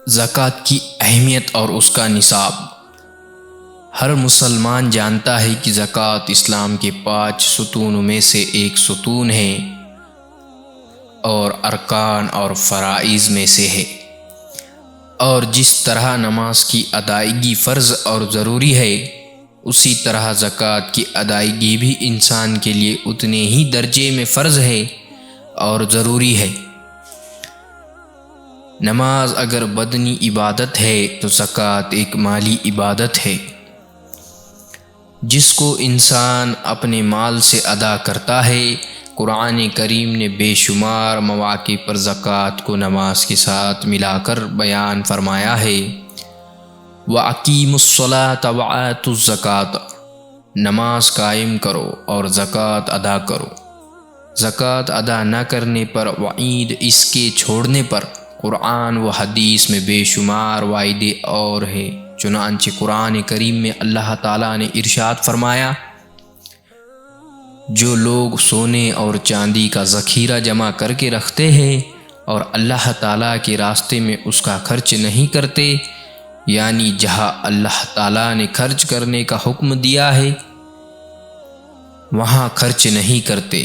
زکوٰۃ کی اہمیت اور اس کا نصاب۔ ہر مسلمان جانتا ہے کہ زکوٰۃ اسلام کے 5 ستونوں میں سے ایک ستون ہے اور ارکان اور فرائض میں سے ہے، اور جس طرح نماز کی ادائیگی فرض اور ضروری ہے، اسی طرح زکوٰۃ کی ادائیگی بھی انسان کے لیے اتنے ہی درجے میں فرض ہے اور ضروری ہے۔ نماز اگر بدنی عبادت ہے تو زکوٰۃ ایک مالی عبادت ہے، جس کو انسان اپنے مال سے ادا کرتا ہے۔ قرآن کریم نے بے شمار مواقع پر زکوٰۃ کو نماز کے ساتھ ملا کر بیان فرمایا ہے۔ وَأَقِیمُوا الصَّلَاةَ وَآتُوا الزَّکَاةَ، نماز قائم کرو اور زکوٰۃ ادا کرو۔ زکوٰۃ ادا نہ کرنے پر وعید، اس کے چھوڑنے پر قرآن و حدیث میں بے شمار وعیدیں اور ہیں۔ چنانچہ قرآن کریم میں اللہ تعالیٰ نے ارشاد فرمایا، جو لوگ سونے اور چاندی کا ذخیرہ جمع کر کے رکھتے ہیں اور اللہ تعالیٰ کے راستے میں اس کا خرچ نہیں کرتے، یعنی جہاں اللہ تعالیٰ نے خرچ کرنے کا حکم دیا ہے وہاں خرچ نہیں کرتے،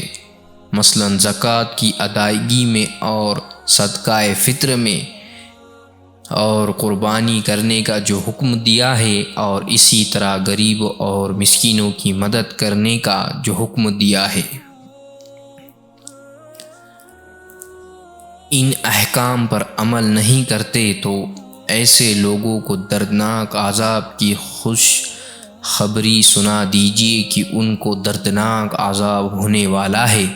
مثلا زکوٰۃ کی ادائیگی میں اور صدقہ فطر میں اور قربانی کرنے کا جو حکم دیا ہے، اور اسی طرح غریبوں اور مسکینوں کی مدد کرنے کا جو حکم دیا ہے۔ ان احکام پر عمل نہیں کرتے تو ایسے لوگوں کو دردناک عذاب کی خوش خبری سنا دیجیے کہ ان کو دردناک عذاب ہونے والا ہے۔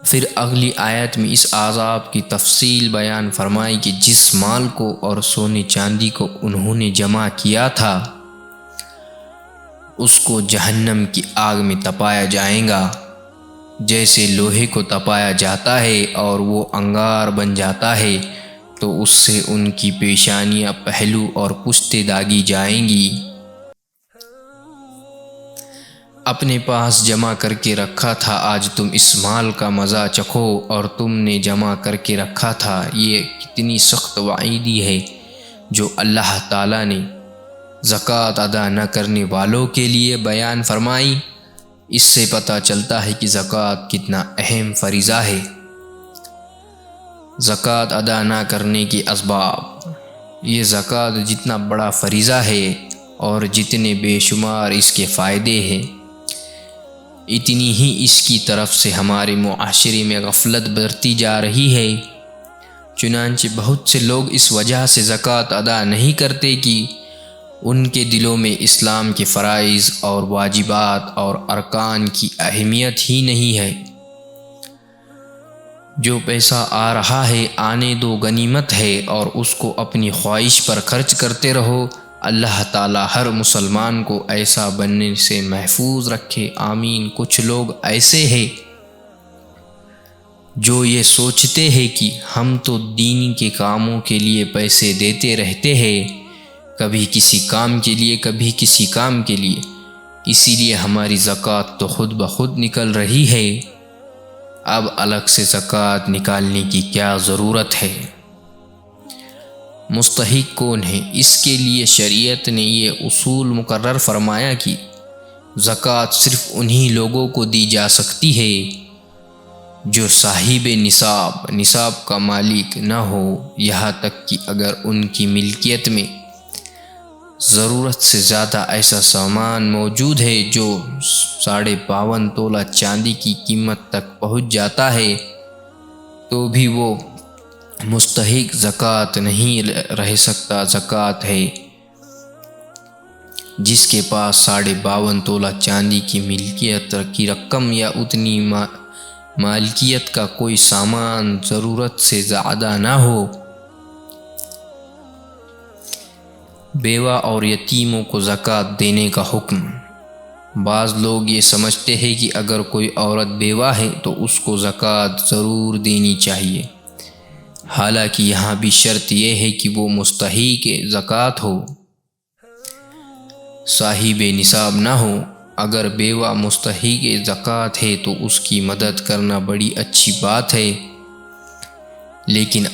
پھر اگلی آیت میں اس عذاب کی تفصیل بیان فرمائی کہ جس مال کو اور سونے چاندی کو انہوں نے جمع کیا تھا اس کو جہنم کی آگ میں تپایا جائے گا، جیسے لوہے کو تپایا جاتا ہے اور وہ انگار بن جاتا ہے، تو اس سے ان کی پیشانیاں، پہلو اور پشتیں داغی جائیں گی۔ اپنے پاس جمع کر کے رکھا تھا، آج تم اس مال کا مزہ چکھو، اور تم نے جمع کر کے رکھا تھا۔ یہ کتنی سخت وعیدی ہے جو اللہ تعالیٰ نے زکوٰۃ ادا نہ کرنے والوں کے لیے بیان فرمائی۔ اس سے پتہ چلتا ہے کہ زکوٰۃ کتنا اہم فریضہ ہے۔ زکوٰۃ ادا نہ کرنے کے اسباب۔ یہ زکوٰۃ جتنا بڑا فریضہ ہے اور جتنے بے شمار اس کے فائدے ہیں، اتنی ہی اس کی طرف سے ہمارے معاشرے میں غفلت برتی جا رہی ہے۔ چنانچہ بہت سے لوگ اس وجہ سے زکوٰۃ ادا نہیں کرتے کہ ان کے دلوں میں اسلام کے فرائض اور واجبات اور ارکان کی اہمیت ہی نہیں ہے۔ جو پیسہ آ رہا ہے آنے دو، غنیمت ہے، اور اس کو اپنی خواہش پر خرچ کرتے رہو۔ اللہ تعالیٰ ہر مسلمان کو ایسا بننے سے محفوظ رکھے، آمین۔ کچھ لوگ ایسے ہیں جو یہ سوچتے ہیں کہ ہم تو دین کے کاموں کے لیے پیسے دیتے رہتے ہیں، کبھی کسی کام کے لیے، کبھی کسی کام کے لیے، اسی لیے ہماری زکوٰۃ تو خود بخود نکل رہی ہے، اب الگ سے زکوٰۃ نکالنے کی کیا ضرورت ہے؟ مستحق کون ہے؟ اس کے لیے شریعت نے یہ اصول مقرر فرمایا کہ زکوٰۃ صرف انہی لوگوں کو دی جا سکتی ہے جو صاحب نصاب کا مالک نہ ہو، یہاں تک کہ اگر ان کی ملکیت میں ضرورت سے زیادہ ایسا سامان موجود ہے جو 52.5 تولہ چاندی کی قیمت تک پہنچ جاتا ہے، تو بھی وہ مستحق زکوٰۃ نہیں رہ سکتا۔ زکوٰۃ ہے جس کے پاس 52.5 تولہ چاندی کی ملکیت کی رقم یا اتنی مالکیت کا کوئی سامان ضرورت سے زیادہ نہ ہو۔ بیوہ اور یتیموں کو زکوٰۃ دینے کا حکم۔ بعض لوگ یہ سمجھتے ہیں کہ اگر کوئی عورت بیوہ ہے تو اس کو زکوٰۃ ضرور دینی چاہیے، حالانکہ یہاں بھی شرط یہ ہے کہ وہ مستحق زکوٰۃ ہو، صاحب نصاب نہ ہو۔ اگر بیوہ مستحق زکوٰۃ ہے تو اس کی مدد کرنا بڑی اچھی بات ہے، لیکن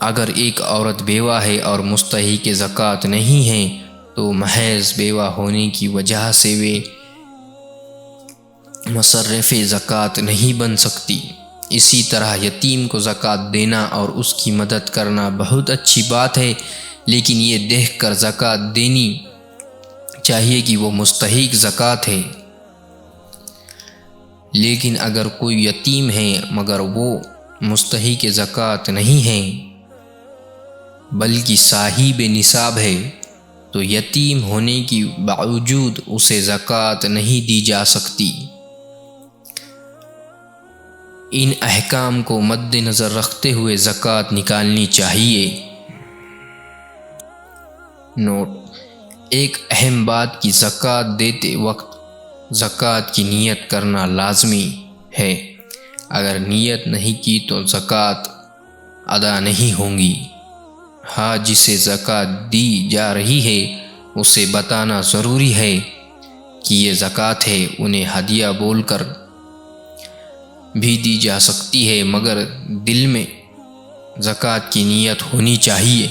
اگر ایک عورت بیوہ ہے اور مستحق زکوٰۃ نہیں ہے تو محض بیوہ ہونے کی وجہ سے وہ مصرف زکوٰۃ نہیں بن سکتی۔ اسی طرح یتیم کو زکوٰۃ دینا اور اس کی مدد کرنا بہت اچھی بات ہے، لیکن یہ دیکھ کر زکوٰۃ دینی چاہیے کہ وہ مستحق زکوٰۃ ہے۔ لیکن اگر کوئی یتیم ہے مگر وہ مستحق زکوٰۃ نہیں ہے بلکہ صاحب نصاب ہے تو یتیم ہونے کے باوجود اسے زکوٰۃ نہیں دی جا سکتی۔ ان احکام کو مد نظر رکھتے ہوئے زکوٰۃ نکالنی چاہیے۔ نوٹ: ایک اہم بات کہ زکوٰۃ دیتے وقت زکوٰۃ کی نیت کرنا لازمی ہے۔ اگر نیت نہیں کی تو زکوٰۃ ادا نہیں ہوگی۔ ہاں، جسے زکوٰۃ دی جا رہی ہے اسے بتانا ضروری ہے کہ یہ زکوٰۃ ہے۔ انہیں ہدیہ بول کر بھی دی جا سکتی ہے، مگر دل میں زکوٰۃ کی نیت ہونی چاہیے۔